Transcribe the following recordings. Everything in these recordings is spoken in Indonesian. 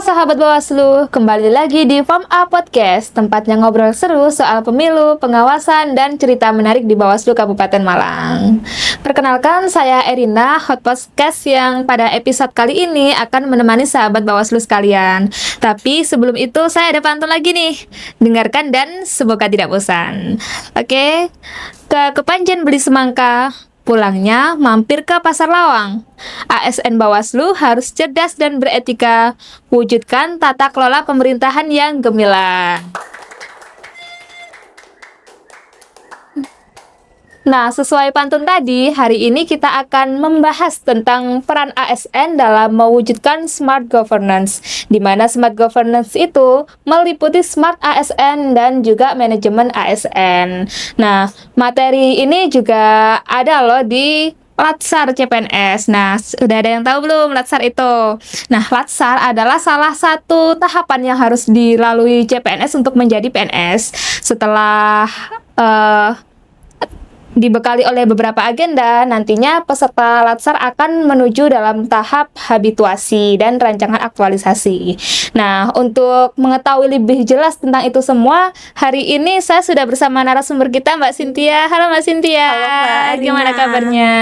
sahabat Bawaslu, kembali lagi di Form A Podcast, tempatnya ngobrol seru soal pemilu, pengawasan, dan cerita menarik di Bawaslu Kabupaten Malang. Perkenalkan, saya Erina, hot podcast yang pada episode kali ini akan menemani sahabat Bawaslu sekalian. Tapi sebelum itu saya ada pantun lagi nih, dengarkan dan semoga tidak bosan. Oke, ke Kepanjen beli semangka, pulangnya mampir ke Pasar Lawang. ASN Bawaslu harus cerdas dan beretika, wujudkan tata kelola pemerintahan yang gemilang. Nah, sesuai pantun tadi, hari ini kita akan membahas tentang peran ASN dalam mewujudkan smart governance, di mana smart governance itu meliputi smart ASN dan juga manajemen ASN. Nah, materi ini juga ada loh di Latsar CPNS. Nah, udah ada yang tahu belum Latsar itu? Nah, Latsar adalah salah satu tahapan yang harus dilalui CPNS untuk menjadi PNS. Setelah dibekali oleh beberapa agenda, nantinya peserta Latsar akan menuju dalam tahap habituasi dan rancangan aktualisasi. Nah, untuk mengetahui lebih jelas tentang itu semua, hari ini saya sudah bersama narasumber kita, Mbak Cynthia. Halo Mbak Cynthia. Halo Mbak Erina. Gimana kabarnya?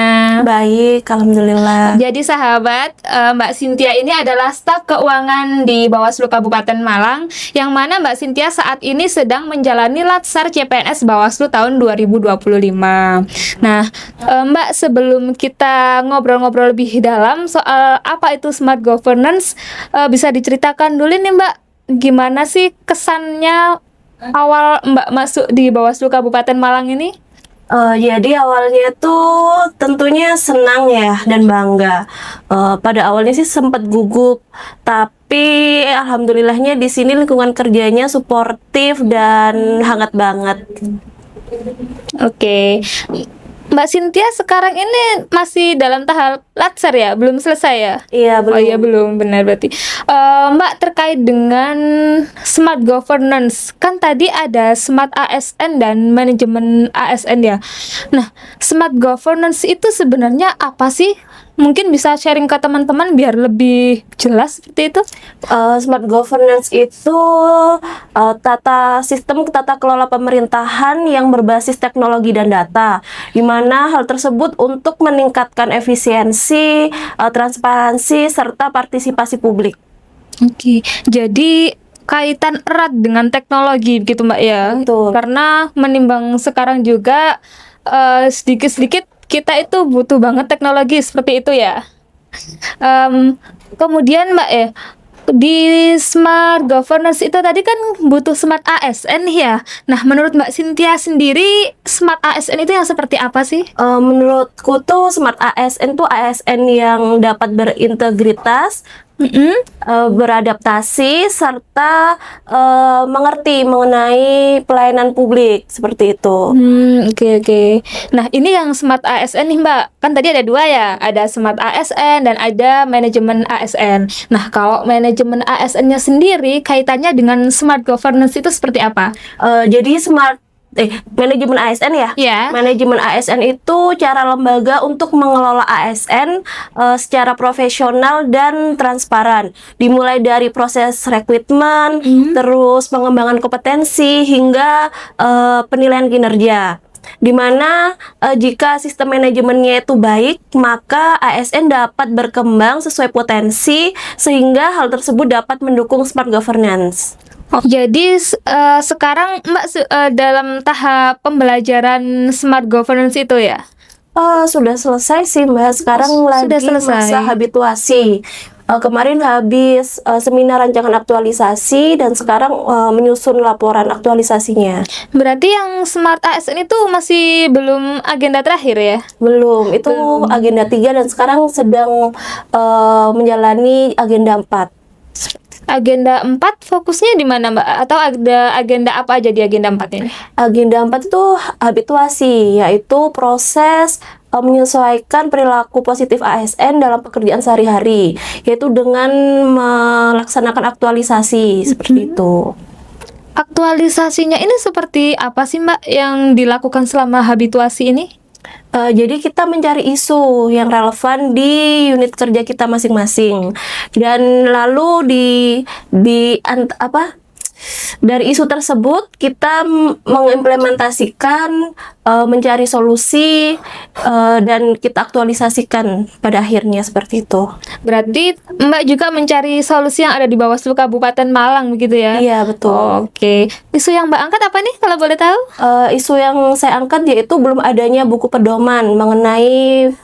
Baik, alhamdulillah. Jadi sahabat, Mbak Cynthia ini adalah staf keuangan di Bawaslu Kabupaten Malang, yang mana Mbak Cynthia saat ini sedang menjalani Latsar CPNS Bawaslu tahun 2025. Nah, Mbak, sebelum kita ngobrol-ngobrol lebih dalam soal apa itu smart governance, bisa diceritakan dulu nih Mbak, gimana sih kesannya awal Mbak masuk di Bawaslu Kabupaten Malang ini? Jadi awalnya tuh tentunya senang ya dan bangga. Pada awalnya sih sempat gugup, tapi alhamdulillahnya di sini lingkungan kerjanya suportif dan hangat banget. Oke. Mbak Cynthia sekarang ini masih dalam tahap Latsar ya? Belum selesai ya? Iya, belum. Oh iya, belum, benar berarti. Mbak, terkait dengan smart governance, kan tadi ada smart ASN dan manajemen ASN ya. Nah, smart governance itu sebenarnya apa sih? Mungkin bisa sharing ke teman-teman biar lebih jelas seperti itu. Smart governance itu tata kelola pemerintahan yang berbasis teknologi dan data, di mana hal tersebut untuk meningkatkan efisiensi, transparansi, serta partisipasi publik. Oke, jadi kaitan erat dengan teknologi gitu Mbak ya. Betul. Karena menimbang sekarang juga sedikit-sedikit kita itu butuh banget teknologi seperti itu ya. Kemudian Mbak ya, di smart governance itu tadi kan butuh smart ASN ya. Nah, menurut Mbak Cynthia sendiri, smart ASN itu yang seperti apa sih? Menurutku tuh smart ASN tuh ASN yang dapat berintegritas, beradaptasi, serta mengerti mengenai pelayanan publik, seperti itu. Oke. Nah, ini yang smart ASN nih Mbak. Kan tadi ada dua ya, ada smart ASN dan ada manajemen ASN. Nah, kalau manajemen ASN-nya sendiri kaitannya dengan smart governance itu seperti apa? Jadi manajemen ASN ya? Ya. Manajemen ASN itu cara lembaga untuk mengelola ASN secara profesional dan transparan. Dimulai dari proses rekrutmen, terus pengembangan kompetensi hingga penilaian kinerja. Dimana jika sistem manajemennya itu baik, maka ASN dapat berkembang sesuai potensi sehingga hal tersebut dapat mendukung smart governance. Jadi sekarang Mbak dalam tahap pembelajaran smart governance itu ya? Sudah selesai sih Mbak, sekarang lagi sudah selesai. masa habituasi. Kemarin habis seminar rancangan aktualisasi dan sekarang menyusun laporan aktualisasinya. Berarti yang smart ASN itu masih belum agenda terakhir ya? Belum, itu agenda 3 dan sekarang sedang menjalani agenda 4. Agenda 4 fokusnya di mana Mbak? Atau ada agenda apa aja di agenda 4 ini? Agenda 4 itu habituasi, yaitu proses menyesuaikan perilaku positif ASN dalam pekerjaan sehari-hari, yaitu dengan melaksanakan aktualisasi seperti itu. Aktualisasinya ini seperti apa sih Mbak yang dilakukan selama habituasi ini? Jadi kita mencari isu yang relevan di unit kerja kita masing-masing, dan lalu dari isu tersebut kita mengimplementasikan, mencari solusi, dan kita aktualisasikan pada akhirnya seperti itu. Berarti Mbak juga mencari solusi yang ada di Bawaslu Kabupaten Malang begitu ya? Iya, betul. Oke. Isu yang Mbak angkat apa nih kalau boleh tahu? Isu yang saya angkat yaitu belum adanya buku pedoman mengenai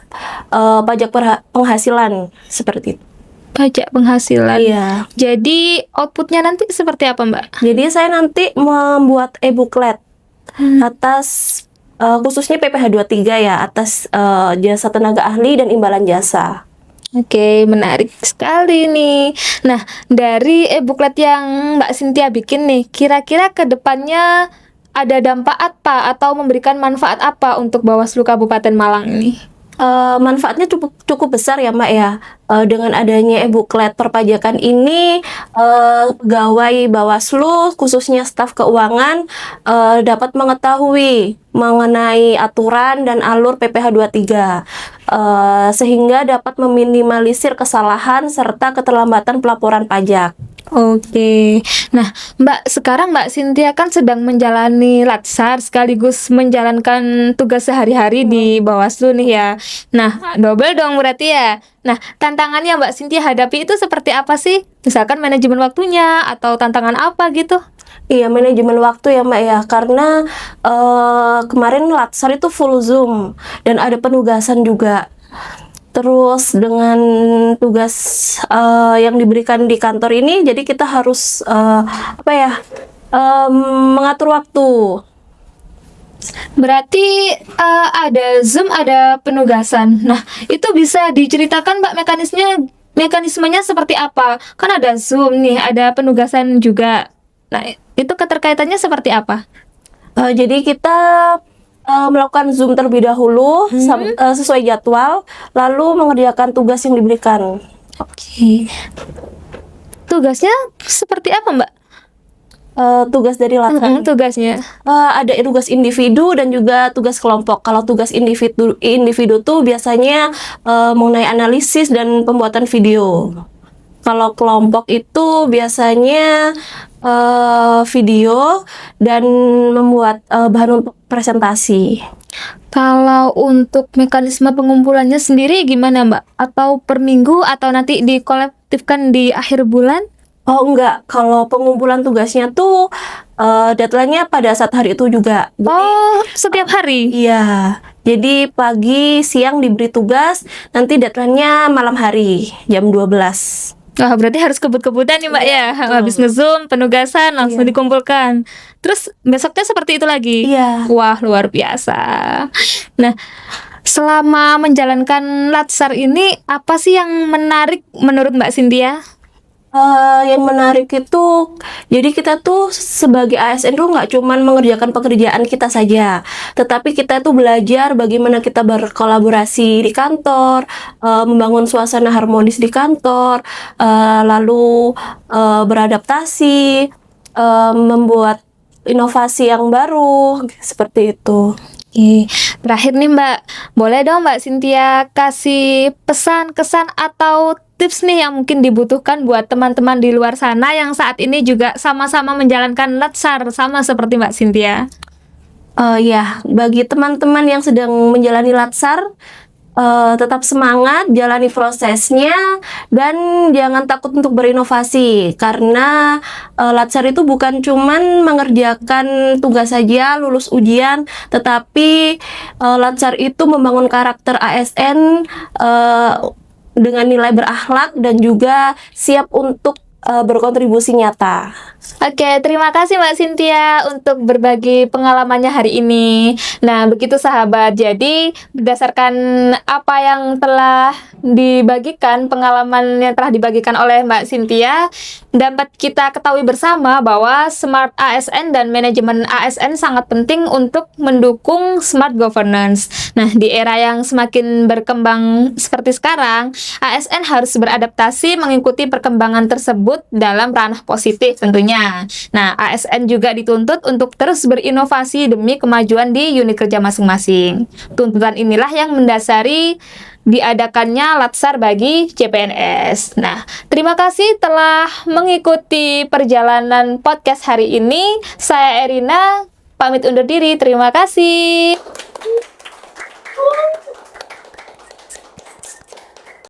pajak penghasilan seperti itu. Pajak penghasilan. Iya. Jadi outputnya nanti seperti apa Mbak? Jadi saya nanti membuat e-booklet atas khususnya PPh 23 ya, atas jasa tenaga ahli dan imbalan jasa. Oke, menarik sekali nih. Nah, dari e-booklet yang Mbak Cynthia bikin nih, kira-kira ke depannya ada dampak apa atau memberikan manfaat apa untuk Bawaslu Kabupaten Malang ini? Manfaatnya cukup besar ya Mbak ya. Dengan adanya e-booklet perpajakan ini, pegawai Bawaslu khususnya staf keuangan dapat mengetahui mengenai aturan dan alur PPh 23, sehingga dapat meminimalisir kesalahan serta keterlambatan pelaporan pajak. Oke. Nah, Mbak, sekarang Mbak Cynthia kan sedang menjalani latsar sekaligus menjalankan tugas sehari-hari di Bawaslu nih ya. Nah, double dong berarti ya. Nah, tantangan yang Mbak Cynthia hadapi itu seperti apa sih? Misalkan manajemen waktunya atau tantangan apa gitu? Iya, manajemen waktu ya Mbak ya, karena kemarin latsar itu full Zoom dan ada penugasan juga. Terus dengan tugas yang diberikan di kantor ini, jadi kita harus mengatur waktu. Berarti ada Zoom, ada penugasan. Nah, itu bisa diceritakan Mbak mekanismenya seperti apa? Kan ada Zoom nih, ada penugasan juga. Nah, itu keterkaitannya seperti apa? Jadi kita melakukan Zoom terlebih dahulu sesuai jadwal, lalu mengerjakan tugas yang diberikan. Oke. Tugasnya seperti apa, Mbak? Tugas dari latsar. Tugasnya. Ada tugas individu dan juga tugas kelompok. Kalau tugas individu tuh biasanya mengenai analisis dan pembuatan video. Kalau kelompok itu biasanya video dan membuat bahan untuk presentasi. Kalau untuk mekanisme pengumpulannya sendiri gimana Mbak? Atau per minggu atau nanti dikolektifkan di akhir bulan? Oh enggak, kalau pengumpulan tugasnya tuh deadline-nya pada saat hari itu juga. Oh, setiap hari? Iya, jadi pagi, siang diberi tugas, nanti deadline-nya malam hari, jam 12. Wah, berarti harus kebut-kebutan nih Mbak ya. Habis nge-zoom, penugasan langsung dikumpulkan. Terus besoknya seperti itu lagi? Iya. Wah, luar biasa. Nah, selama menjalankan latsar ini, apa sih yang menarik menurut Mbak Cynthia? Yang menarik itu, jadi kita tuh sebagai ASN tuh nggak cuman mengerjakan pekerjaan kita saja, tetapi kita tuh belajar bagaimana kita berkolaborasi di kantor, membangun suasana harmonis di kantor, lalu beradaptasi, membuat inovasi yang baru, seperti itu. Oke, terakhir nih Mbak, boleh dong Mbak Cynthia kasih pesan, kesan, atau tips nih yang mungkin dibutuhkan buat teman-teman di luar sana yang saat ini juga sama-sama menjalankan latsar sama seperti Mbak Cynthia. Ya, bagi teman-teman yang sedang menjalani latsar, tetap semangat, jalani prosesnya, dan jangan takut untuk berinovasi, karena latsar itu bukan cuman mengerjakan tugas saja, lulus ujian, tetapi latsar itu membangun karakter ASN dengan nilai berakhlak dan juga siap untuk berkontribusi nyata. Oke, terima kasih Mbak Cynthia untuk berbagi pengalamannya hari ini. Nah, begitu sahabat. Jadi, berdasarkan apa yang telah dibagikan, pengalaman yang telah dibagikan oleh Mbak Cynthia, dapat kita ketahui bersama bahwa Smart ASN dan manajemen ASN sangat penting untuk mendukung smart governance. Nah, di era yang semakin berkembang seperti sekarang, ASN harus beradaptasi mengikuti perkembangan tersebut tersebut dalam ranah positif tentunya. Nah, ASN juga dituntut untuk terus berinovasi demi kemajuan di unit kerja masing-masing. Tuntutan inilah yang mendasari diadakannya Latsar bagi CPNS. Nah, terima kasih telah mengikuti perjalanan podcast hari ini. Saya Erina, pamit undur diri. Terima kasih.